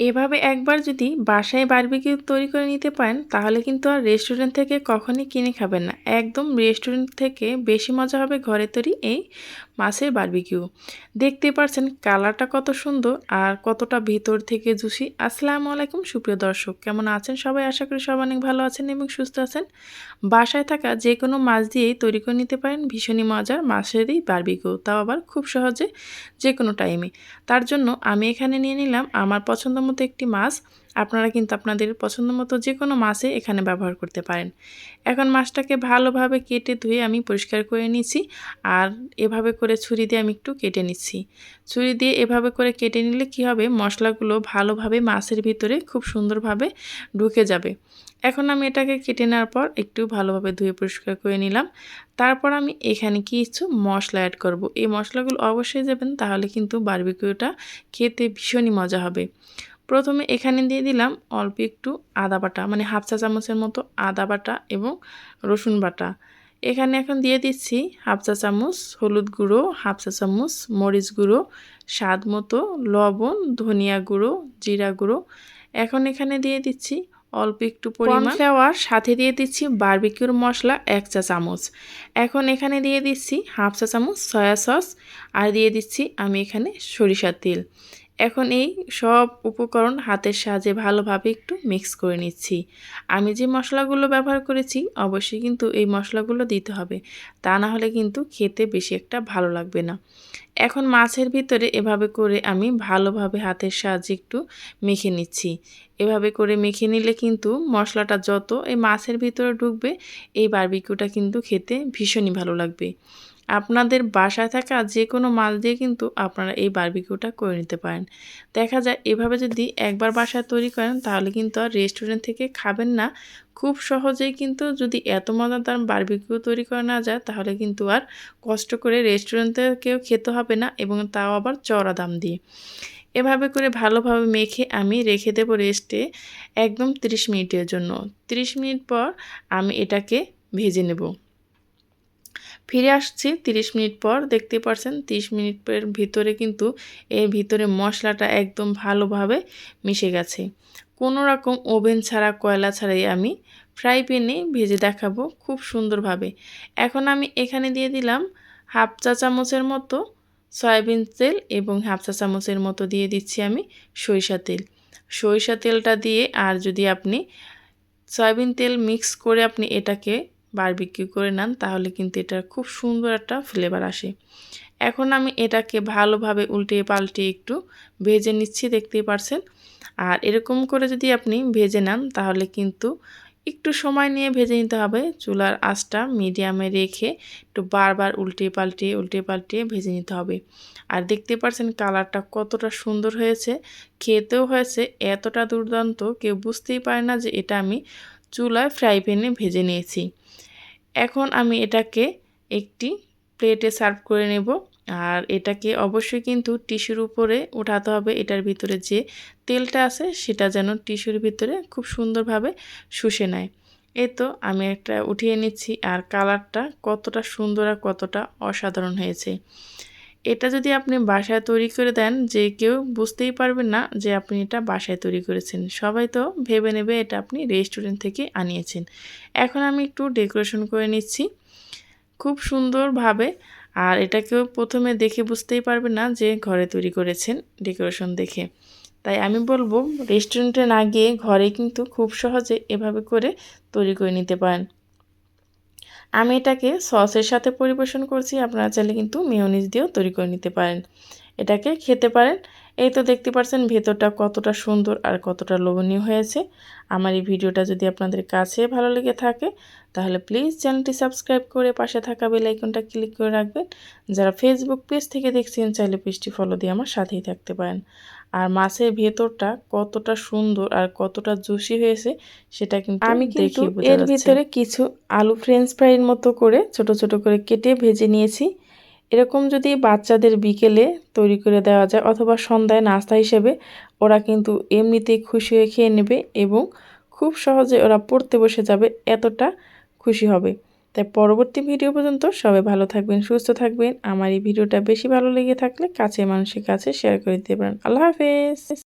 এভাবে একবার যদি বাসায় বারবিকিউ তৈরি করে নিতে পারেন তাহলে কিন্তু আর রেস্টুরেন্ট থেকে কখনই কিনে খাবেন না। একদম রেস্টুরেন্ট থেকে বেশি মজা হবে ঘরে তৈরি এই মাছের বারবিকিউ। দেখতে পাচ্ছেন কালারটা কত সুন্দর আর কতটা ভিতর থেকে জুসি। আসসালামু আলাইকুম সুপ্রিয় দর্শক, কেমন আছেন সবাই? আশা করি সবাই অনেক ভালো আছেন এবং সুস্থ আছেন। বাসায় থাকা যে কোনো মাছ দিয়েই তৈরি করে নিতে পারেন ভীষণই মজার মাছেরই বারবিকিউ, তাও আবার খুব সহজে যে কোনো টাইমে। তার জন্য আমি এখানে নিয়ে নিলাম আমার পছন্দ মতো একটি মাছ। আপনারা কিন্তু আপনাদের পছন্দ মতো যে কোনো মাছে এখানে ব্যবহার করতে পারেন। এখন মাছটাকে ভালোভাবে কেটে ধুয়ে আমি পরিষ্কার করে নিচ্ছি। আর এভাবে করে ছুরি দিয়ে আমি একটু কেটে নিচ্ছি। ছুরি দিয়ে এভাবে করে কেটে নিলে কি হবে, মশলাগুলো ভালোভাবে মাছের ভিতরে খুব সুন্দরভাবে ঢুকে যাবে। এখন আমি এটাকে কেটে নেওয়ার পর একটু ভালোভাবে ধুয়ে পরিষ্কার করে নিলাম। তারপর আমি এখানে কিছু মশলা অ্যাড করব। এই মশলাগুলো অবশ্যই দেবেন, তাহলে কিন্তু বারবিকিউটা খেতে ভীষণই মজা হবে। প্রথমে এখানে দিয়ে দিলাম অল্প একটু আদা বাটা, মানে হাফ চা চামচের মতো আদা বাটা এবং রসুন বাটা। এখানে এখন দিয়ে দিচ্ছি হাফ চা চামচ হলুদ গুঁড়ো, হাফ চা চামচ মরিচ গুঁড়ো, স্বাদ মতো লবণ, ধনিয়া গুঁড়ো, জিরা গুঁড়ো। এখন এখানে দিয়ে দিচ্ছি অল্প একটু পরিমাণ কর্নফ্লাওয়ার, সাথে দিয়ে দিচ্ছি বারবিকিউর মশলা 1 চা চামচ। এখন এখানে দিয়ে দিচ্ছি হাফ চা চামচ সয়া সস আর দিয়ে দিচ্ছি আমি এখানে সরিষার তেল। এখন এই সব উপকরণ হাতের সাহায্যে ভালোভাবে একটু মিক্স করে নিচ্ছি। আমি যে মশলাগুলো ব্যবহার করেছি অবশ্যই কিন্তু এই মশলাগুলো দিতে হবে, তা না হলে কিন্তু খেতে বেশি একটা ভালো লাগবে না। এখন মাছের ভিতরে এভাবে করে আমি ভালোভাবে হাতের সাহায্যে একটু মেখে নিচ্ছি। এভাবে করে মেখে নিলে কিন্তু মশলাটা যত এই মাছের ভিতরে ঢুকবে এই বারবিকিউটা কিন্তু খেতে ভীষণই ভালো লাগবে। আপনাদের বাসায় থাকা যে কোনো মাছ দিয়ে কিন্তু আপনারা এই বারবিকিউটা করে নিতে পারেন। দেখা যায় এভাবে যদি একবার বাসায় তৈরি করেন তাহলে কিন্তু আর রেস্টুরেন্ট থেকে খাবেন না। খুব সহজেই কিন্তু যদি এত মজাদার বারবিকিউ তৈরি করা না যায় তাহলে কিন্তু আর কষ্ট করে রেস্টুরেন্ট থেকেও খেতে হবে না, এবং তাও আবার চড়া দাম দিয়ে। এভাবে করে ভালোভাবে মেখে আমি রেখে দেব রেস্টে একদম 30 মিনিটের জন্য। 30 মিনিট পর আমি এটাকে ভেজে নেব। ফিরে আসছি 30 মিনিট পর। দেখতে পাচ্ছেন 30 মিনিটের ভিতরে কিন্তু এর ভিতরে মশলাটা একদম ভালোভাবে মিশে গেছে। কোনো রকম ওভেন ছাড়া, কয়লা ছাড়াই আমি ফ্রাই প্যানে ভেজে দেখাবো খুব সুন্দরভাবে। এখন আমি এখানে দিয়ে দিলাম হাফ চা চামচের মতো সয়াবিন তেল এবং হাফ চা চামচের মতো দিয়ে দিচ্ছি আমি সরিষা তেল। সরিষা তেলটা দিয়ে আর যদি আপনি সয়াবিন তেল মিক্স করে আপনি এটাকে বারবিকিউ করে নেন তাহলে কিন্তু এটার খুব সুন্দর একটা ফ্লেভার আসে। এখন আমি এটাকে ভালোভাবে উল্টিয়ে পাল্টিয়ে একটু ভেজে নিচ্ছি, দেখতেই পারছেন। আর এরকম করে যদি আপনি ভেজে নেন তাহলে কিন্তু একটু সময় নিয়ে ভেজে নিতে হবে। চুলার আঁচটা মিডিয়ামে রেখে একটু বারবার উল্টিয়ে পাল্টিয়ে ভেজে নিতে হবে। আর দেখতে পাচ্ছেন কালারটা কতটা সুন্দর হয়েছে, খেতেও হয়েছে এতটা দুর্দান্ত কেউ বুঝতেই পারে না যে এটা আমি চুলায় ফ্রাই প্যানে ভেজে নিয়েছি। এখন আমি এটাকে একটি প্লেটে সার্ভ করে নেব। আর এটাকে অবশ্যই কিন্তু টিস্যুর উপরে উঠাতে হবে। এটার ভিতরে যে তেলটা আছে সেটা যেন টিস্যুর ভিতরে খুব সুন্দরভাবে শুষে নেয়। এই তো আমি একটা উঠিয়ে নিচ্ছি। আর কালারটা কতটা সুন্দর আর কতটা অসাধারণ হয়েছে। এটা যদি আপনি বাসায় তৈরি করে দেন যে কেউ বুঝতেই পারবেন না যে আপনি এটা বাসায় তৈরি করেছেন। সবাই তো ভেবে নেবে এটা আপনি রেস্টুরেন্ট থেকে আনিয়েছেন। এখন আমি একটু ডেকোরেশন করে নিচ্ছি খুব সুন্দরভাবে। আর এটা কেউ প্রথমে দেখে বুঝতেই পারবে না যে ঘরে তৈরি করেছেন ডেকোরেশন দেখে। তাই আমি বলবো রেস্টুরেন্টে না গিয়ে ঘরে কিন্তু খুব সহজে এভাবে করে তৈরি করে নিতে পারেন। আমি এটাকে সসের সাথে পরিবেশন করছি। আপনারা চাইলে কিন্তু মেয়োনিজ দিয়েও তৈরি করে নিতে পারেন, এটাকে খেতে পারেন। এই তো দেখতে পাচ্ছেন ভেতরটা কতটা সুন্দর আর কতটা লোভনীয় হয়েছে। আমার এই ভিডিওটা যদি আপনাদের কাছে ভালো লেগে থাকে তাহলে প্লিজ চ্যানেলটি সাবস্ক্রাইব করে পাশে থাকা বেল আইকনটা ক্লিক করে রাখবেন। যারা ফেসবুক পেজ থেকে দেখছেন চাইলে পেজটি ফলো দিয়ে আমার সাথেই থাকতে পারেন। আর মাছের ভেতরটা কতটা সুন্দর আর কতটা জুসি হয়েছে সেটা কিন্তু আমি কিন্তু এর ভিতরে কিছু আলু ফ্রেঞ্চ ফ্রাইয়ের মতো করে ছোট ছোট করে কেটে ভেজে নিয়েছি। এরকম যদি বাচ্চাদের বিকেলে তৈরি করে দেওয়া যায় অথবা সন্ধ্যায় নাস্তা হিসেবে, ওরা কিন্তু এমনিতেই খুশি হয়ে খেয়ে নেবে এবং খুব সহজে ওরা পড়তে বসে যাবে, এতটা খুশি হবে। তাই পরবর্তী ভিডিও পর্যন্ত সবাই ভালো থাকবেন, সুস্থ থাকবেন। আমার এই ভিডিওটা বেশি ভালো লেগে থাকলে কাছের মানুষের কাছে শেয়ার করে দিতে পারেন। আল্লাহ হাফেজ।